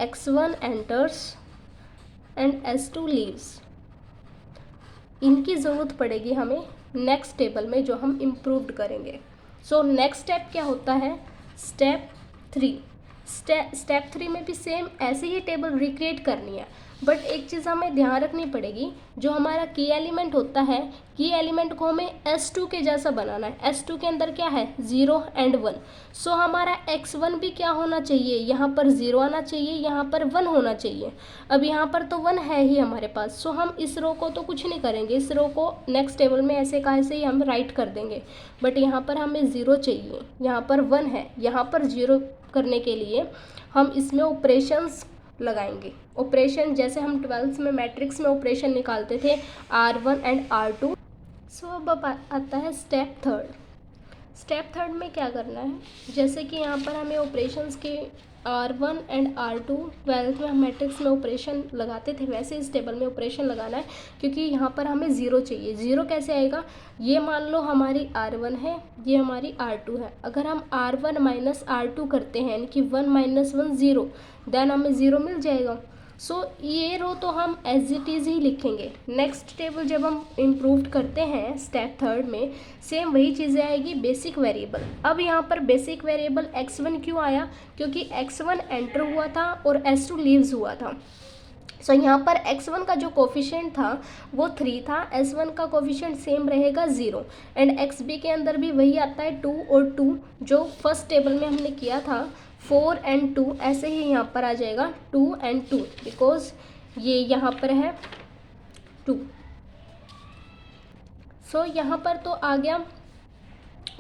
x1 enters and s2 leaves, इनकी ज़रूरत पड़ेगी हमें नेक्स्ट टेबल में जो हम इम्प्रूव्ड करेंगे। सो नेक्स्ट स्टेप क्या होता है, स्टेप 3। स्टेप 3 में भी सेम ऐसे ही टेबल रिक्रिएट करनी है, बट एक चीज़ हमें ध्यान रखनी पड़ेगी, जो हमारा की एलिमेंट होता है, की एलिमेंट को हमें S2 के जैसा बनाना है। S2 के अंदर क्या है, 0 एंड 1। सो हमारा x1 भी क्या होना चाहिए, यहाँ पर 0 आना चाहिए, यहाँ पर 1 होना चाहिए। अब यहाँ पर तो 1 है ही हमारे पास, सो हम इस रो को तो कुछ नहीं करेंगे, इस रो को नेक्स्ट टेबल में ऐसे का ऐसे ही हम राइट कर देंगे। बट यहाँ पर हमें 0 चाहिए, यहाँ पर 1 है, यहाँ पर 0 करने के लिए हम इसमें ऑपरेशंस लगाएंगे। ऑपरेशन जैसे हम 12th में मैट्रिक्स में ऑपरेशन निकालते थे, R1 एंड R2। सो अब आता है स्टेप 3। स्टेप 3 में क्या करना है, जैसे कि यहाँ पर हमें ऑपरेशंस के R1 एंड R2 12th में हम मैट्रिक्स में ऑपरेशन लगाते थे, वैसे इस टेबल में ऑपरेशन लगाना है, क्योंकि यहाँ पर हमें 0 चाहिए। 0 कैसे आएगा, ये मान लो हमारी R1 है, ये हमारी R2 है। अगर हम R1 माइनस R2 करते हैं, यानी कि 1 माइनस 1 0, देन हमें 0 मिल जाएगा। सो ये रो तो हम एज इट इज़ ही लिखेंगे। नेक्स्ट टेबल जब हम इम्प्रूव करते हैं स्टेप 3 में, सेम वही चीज़ें आएगी, बेसिक वेरिएबल। अब यहाँ पर बेसिक वेरिएबल x1 क्यों आया, क्योंकि x1 एंटर हुआ था और s2 लीव्स हुआ था। सो यहाँ पर x1 का जो कोफिशिएंट था वो 3 था, s1 का कोफिशिएंट सेम रहेगा 0, एंड xb के अंदर भी वही आता है 2 और 2, जो फर्स्ट टेबल में हमने किया था 4 एंड 2, ऐसे ही यहाँ पर आ जाएगा 2 एंड 2, बिकॉज ये यहाँ पर है 2। सो यहाँ पर तो आ गया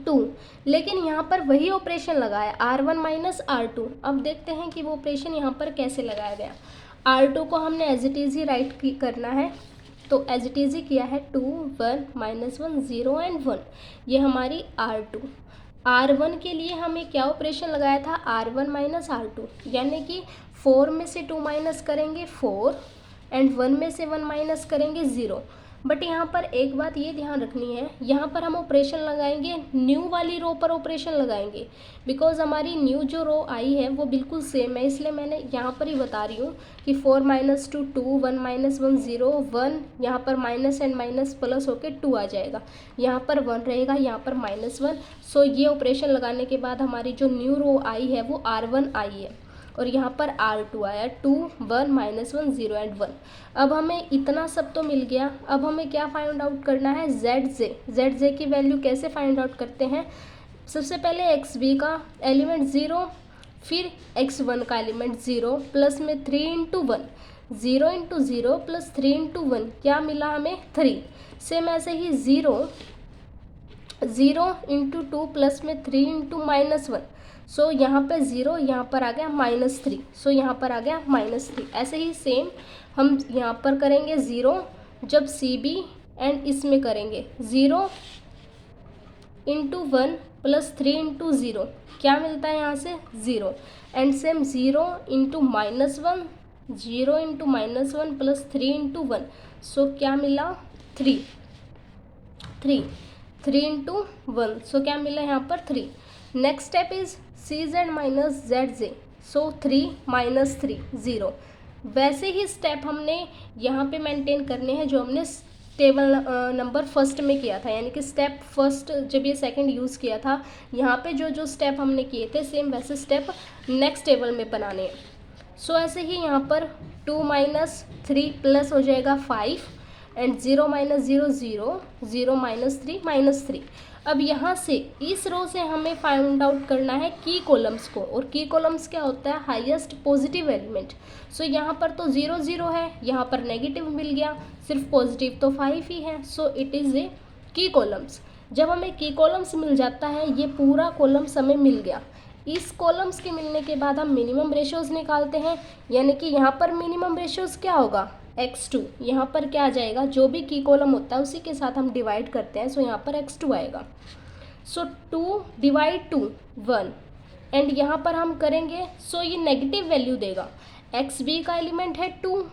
2, लेकिन यहाँ पर वही ऑपरेशन लगाया R1 माइनस R2। अब देखते हैं कि वो ऑपरेशन यहाँ पर कैसे लगाया गया। R2 को हमने एज इट इज़ ही राइट करना है, तो एज इट इज़ ही किया है 2 1 माइनस 1 0 एंड 1, ये हमारी R2। R1 के लिए हमें क्या ऑपरेशन लगाया था, R1 माइनस R2, यानी कि 4 में से 2 माइनस करेंगे 4 एंड 1 में से 1 माइनस करेंगे 0। बट यहाँ पर एक बात ये ध्यान रखनी है, यहाँ पर हम ऑपरेशन लगाएंगे न्यू वाली रो पर ऑपरेशन लगाएंगे, बिकॉज हमारी न्यू जो रो आई है वो बिल्कुल सेम है, इसलिए मैंने यहाँ पर ही बता रही हूँ कि 4 माइनस 2 2 1 माइनस 1 0 1, यहाँ पर माइनस एंड माइनस प्लस होके 2 आ जाएगा, यहाँ पर 1 रहेगा, यहाँ पर माइनस 1। सो ये ऑपरेशन लगाने के बाद हमारी जो न्यू रो आई है वो R1 आई है, और यहाँ पर R2 आया 2 1 माइनस 1 0 एंड 1। अब हमें इतना सब तो मिल गया, अब हमें क्या फाइंड आउट करना है, ZJ की वैल्यू कैसे फाइंड आउट करते हैं। सबसे पहले XB का एलिमेंट 0, फिर x1 का एलिमेंट 0 प्लस में 3 इंटू 1, 0 इंटू 0 प्लस 3 इंटू 1, क्या मिला हमें 3। सेम ऐसे ही 0 इंटू 2 प्लस में 3 इंटू माइनस 1, सो यहाँ पे 0, यहाँ पर आ गया -3, सो यहाँ पर आ गया -3। ऐसे ही सेम हम यहाँ पर करेंगे 0 जब CB एंड इसमें करेंगे 0 इंटू 1 प्लस 3 इंटू 0, क्या मिलता है यहाँ से 0, and same 0 into -1, 0 into -1 plus 3 into 1, सो क्या मिला 3 इंटू 1, सो क्या मिला यहाँ पर 3। Next step is CZ minus ZJ, so 3 minus 3 0। वैसे ही स्टेप हमने यहाँ पे मेंटेन करने हैं जो हमने टेबल नंबर फर्स्ट में किया था, यानी कि स्टेप फर्स्ट जब ये सेकंड यूज़ किया था, यहाँ पे जो स्टेप हमने किए थे सेम वैसे स्टेप नेक्स्ट टेबल में बनाने हैं। सो ऐसे ही यहाँ पर 2 माइनस 3 प्लस हो जाएगा 5, एंड 0 माइनस 0 0, 0 माइनस 3 -3। अब यहाँ से इस रो से हमें फाइंड आउट करना है की कॉलम्स को, और की कॉलम्स क्या होता है, हाईएस्ट पॉजिटिव एलिमेंट। सो यहाँ पर तो 0 0 है, यहाँ पर नेगेटिव मिल गया, सिर्फ पॉजिटिव तो 5 ही है, सो इट इज़ ए की कॉलम्स। जब हमें की कॉलम्स मिल जाता है, ये पूरा कॉलम्स हमें मिल गया, इस कॉलम्स के मिलने के बाद हम मिनिमम रेशियोज निकालते हैं, यानी कि यहाँ पर मिनिमम रेशियोज क्या होगा, x2। यहाँ पर क्या आ जाएगा, जो भी की कॉलम होता है उसी के साथ हम डिवाइड करते हैं, सो यहाँ पर x2 आएगा। सो 2 डिवाइड 2 1, एंड यहाँ पर हम करेंगे, सो ये नेगेटिव वैल्यू देगा। XB का एलिमेंट है 2,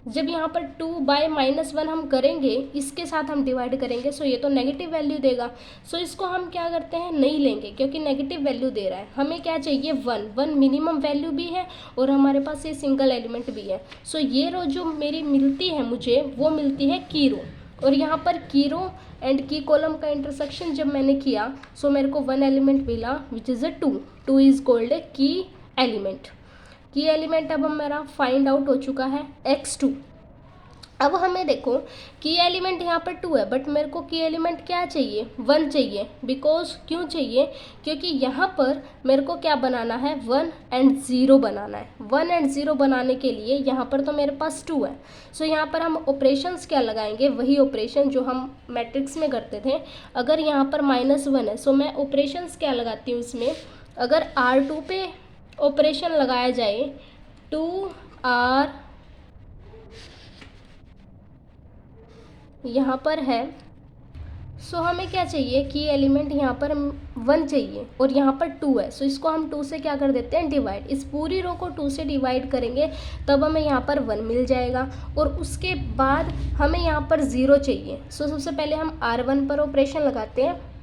जब यहाँ पर 2/-1 हम करेंगे, इसके साथ हम डिवाइड करेंगे, सो ये तो नेगेटिव वैल्यू देगा। सो इसको हम क्या करते हैं, नहीं लेंगे, क्योंकि नेगेटिव वैल्यू दे रहा है। हमें क्या चाहिए, 1 मिनिमम वैल्यू भी है और हमारे पास ये सिंगल एलिमेंट भी है। सो ये रो जो मेरी मिलती है मुझे, वो मिलती है की रो। और यहाँ पर की रो एंड की कॉलम का इंटरसेक्शन जब मैंने किया, सो मेरे को 1 एलिमेंट मिला which is a 2 is called a की एलिमेंट। की एलिमेंट अब मेरा फाइंड आउट हो चुका है x2। अब हमें देखो की एलिमेंट यहाँ पर 2 है, बट मेरे को की एलिमेंट क्या चाहिए, 1 चाहिए। बिकॉज क्यों चाहिए, क्योंकि यहाँ पर मेरे को क्या बनाना है, 1 and 0 बनाना है। 1 and 0 बनाने के लिए यहाँ पर तो मेरे पास 2 है। सो यहाँ पर हम ऑपरेशंस क्या लगाएंगे, वही ऑपरेशन जो हम मैट्रिक्स में करते थे। अगर यहाँ पर -1 है, सो मैं ऑपरेशंस क्या लगाती हूँ इसमें, अगर R2 पे ऑपरेशन लगाया जाए, 2R यहाँ पर है, सो हमें क्या चाहिए, कि एलिमेंट यहाँ पर 1 चाहिए और यहाँ पर 2 है। सो इसको हम 2 से क्या कर देते हैं, डिवाइड। इस पूरी रो को 2 से डिवाइड करेंगे तब हमें यहाँ पर 1 मिल जाएगा। और उसके बाद हमें यहाँ पर 0 चाहिए। सो सबसे पहले हम R1 पर ऑपरेशन लगाते हैं।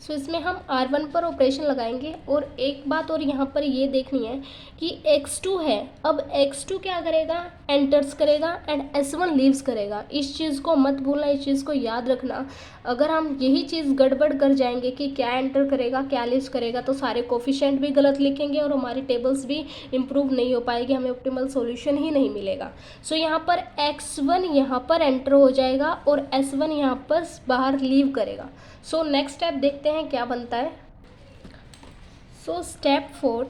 सो इसमें हम R1 पर ऑपरेशन लगाएंगे। और एक बात और यहाँ पर ये देखनी है कि x2 है, अब x2 क्या करेगा, एंटर्स करेगा एंड s1 लीव्स करेगा। इस चीज़ को मत भूलना, इस चीज़ को याद रखना। अगर हम यही चीज़ गड़बड़ कर जाएंगे कि क्या एंटर करेगा क्या लीव्स करेगा, तो सारे कोफिशिएंट भी गलत लिखेंगे और हमारी टेबल्स भी इम्प्रूव नहीं हो पाएगी, हमें ऑप्टिमल सॉल्यूशन ही नहीं मिलेगा। सो यहाँ पर x1 यहाँ पर एंटर हो जाएगा और s1 यहाँ पर बाहर लीव करेगा। सो नेक्स्ट स्टेप देखते हैं क्या बनता है। सो स्टेप 4,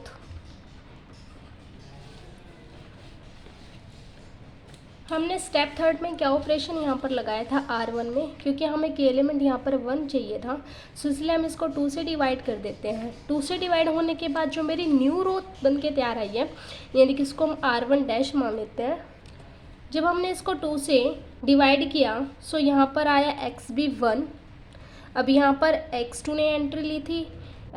हमने स्टेप 3 में क्या ऑपरेशन यहाँ पर लगाया था R1 में, क्योंकि हमें की एलिमेंट यहाँ पर 1 चाहिए था। सो इसलिए हम इसको 2 से डिवाइड कर देते हैं। 2 से डिवाइड होने के बाद जो मेरी न्यू रो बन के तैयार आई है, यानी कि इसको हम R1 मान लेते हैं। जब हमने इसको 2 से डिवाइड किया, सो यहाँ पर आया x भी 1। अब यहाँ पर x2 ने एंट्री ली थी,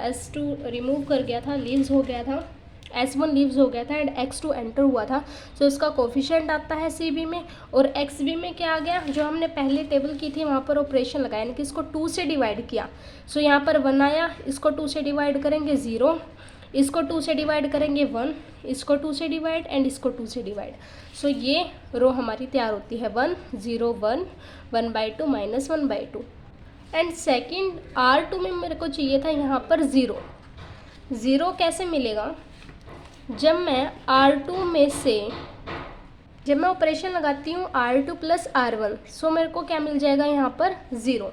s2 रिमूव कर गया था, लीव्स हो गया था, s1 लीव्स हो गया था एंड x2 एंटर हुआ था। सो इसका कोफिशिएंट आता है cb में। और xb में क्या आ गया, जो हमने पहले टेबल की थी वहाँ पर ऑपरेशन लगाया, यानी कि इसको 2 से डिवाइड किया। सो यहाँ पर 1 आया, इसको 2 से डिवाइड करेंगे 0, इसको 2 से डिवाइड करेंगे 1, इसको 2 से डिवाइड एंड इसको 2 से डिवाइड। सो ये रो हमारी तैयार होती है 1 0 1 1/2 -1/2। एंड सेकंड R2 में मेरे को चाहिए था यहाँ पर 0 कैसे मिलेगा, जब मैं R2 में से जब मैं ऑपरेशन लगाती हूँ R2 + R1, सो मेरे को क्या मिल जाएगा यहाँ पर 0।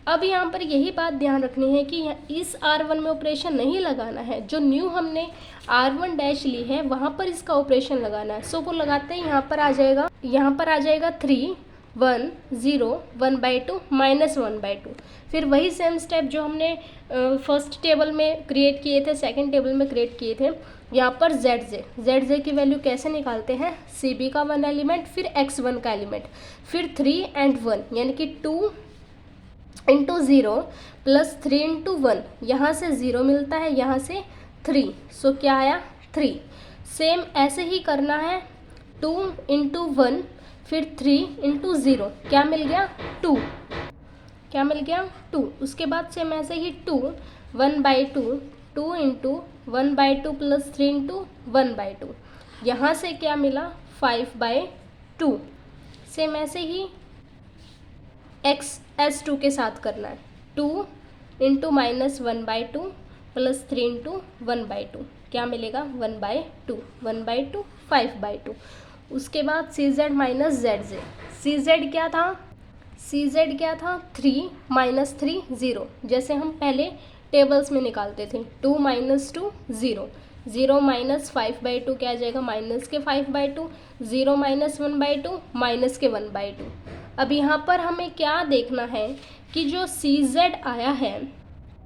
अब यहाँ पर यही बात ध्यान रखनी है कि इस R1 में ऑपरेशन नहीं लगाना है, जो न्यू हमने R1 ली है वहाँ पर इसका ऑपरेशन लगाना है। सो वो लगाते हैं यहाँ पर आ जाएगा 3 1 0 1/2 -1/2। फिर वही सेम स्टेप जो हमने फर्स्ट टेबल में क्रिएट किए थे, सेकंड टेबल में क्रिएट किए थे। यहाँ पर ZJ की वैल्यू कैसे निकालते हैं, CB का 1 एलिमेंट, फिर x1 का एलिमेंट, फिर 3 and 1, यानी कि 2 × 0 + 3 × 1। यहाँ से 0 मिलता है, यहाँ से 3, सो क्या आया 3। सेम ऐसे ही करना है, 2 × 1 फिर 3 × 0, क्या मिल गया 2, क्या मिल गया 2। उसके बाद सेम ऐसे ही 2 1/2 2 × 1/2 + 3 × 1/2, यहाँ से क्या मिला 5/2। सेम ऐसे ही s2 के साथ करना है, 2 × -1/2 + 3 × 1/2, क्या मिलेगा 1/2 1/2 5/2। उसके बाद CZ - ZJ, CZ क्या था 3 - 3 0, जैसे हम पहले टेबल्स में निकालते थे। 2 - 2 0 0 - 5/2 क्या आ जाएगा -5/2, 0 - 1/2 -1/2। अब यहाँ पर हमें क्या देखना है कि जो CZ आया है,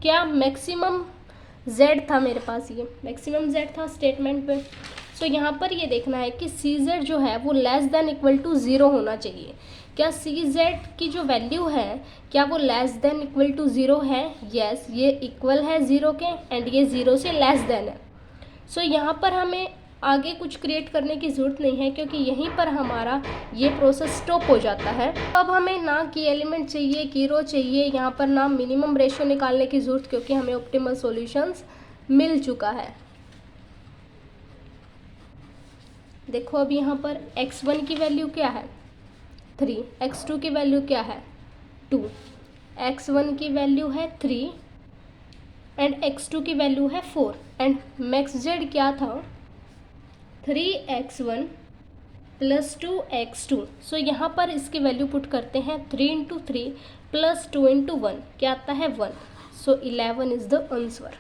क्या मैक्सिमम Z था, मेरे पास ये मैक्सिमम Z था स्टेटमेंट पे। सो यहाँ पर ये देखना है कि CZ जो है वो <= 0 होना चाहिए। क्या CZ की जो वैल्यू है क्या वो <= 0 है, यस ये इक्वल है 0 के एंड ये 0 से लेस देन है। सो यहाँ पर हमें आगे कुछ क्रिएट करने की ज़रूरत नहीं है, क्योंकि यहीं पर हमारा ये प्रोसेस स्टॉप हो जाता है। अब हमें ना की एलिमेंट चाहिए, की रो चाहिए, यहाँ पर ना मिनिमम रेशियो निकालने की ज़रूरत, क्योंकि हमें ऑप्टिमल सॉल्यूशंस मिल चुका है। देखो अब यहाँ पर x1 की वैल्यू क्या है 3, x2 की वैल्यू क्या है 2, x1 की वैल्यू है 3 एंड x2 की वैल्यू है 4 एंड मैक्स जेड क्या था 3x1 प्लस 2x2। सो यहाँ पर इसकी वैल्यू पुट करते हैं 3 × 3 प्लस 2 × 1 क्या आता है 1। सो 11 is the answer.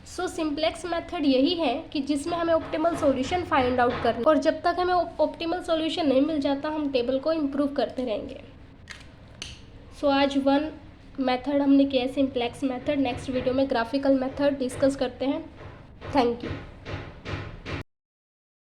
So simplex method यही है कि जिसमें हमें ऑप्टिमल सॉल्यूशन फाइंड आउट करना, और जब तक हमें ऑप्टिमल सॉल्यूशन नहीं मिल जाता हम टेबल को इम्प्रूव करते रहेंगे। सो आज 1 मेथड हमने किया है सिंप्लेक्स मेथड। नेक्स्ट वीडियो में ग्राफिकल मेथड डिस्कस करते हैं। Thank you.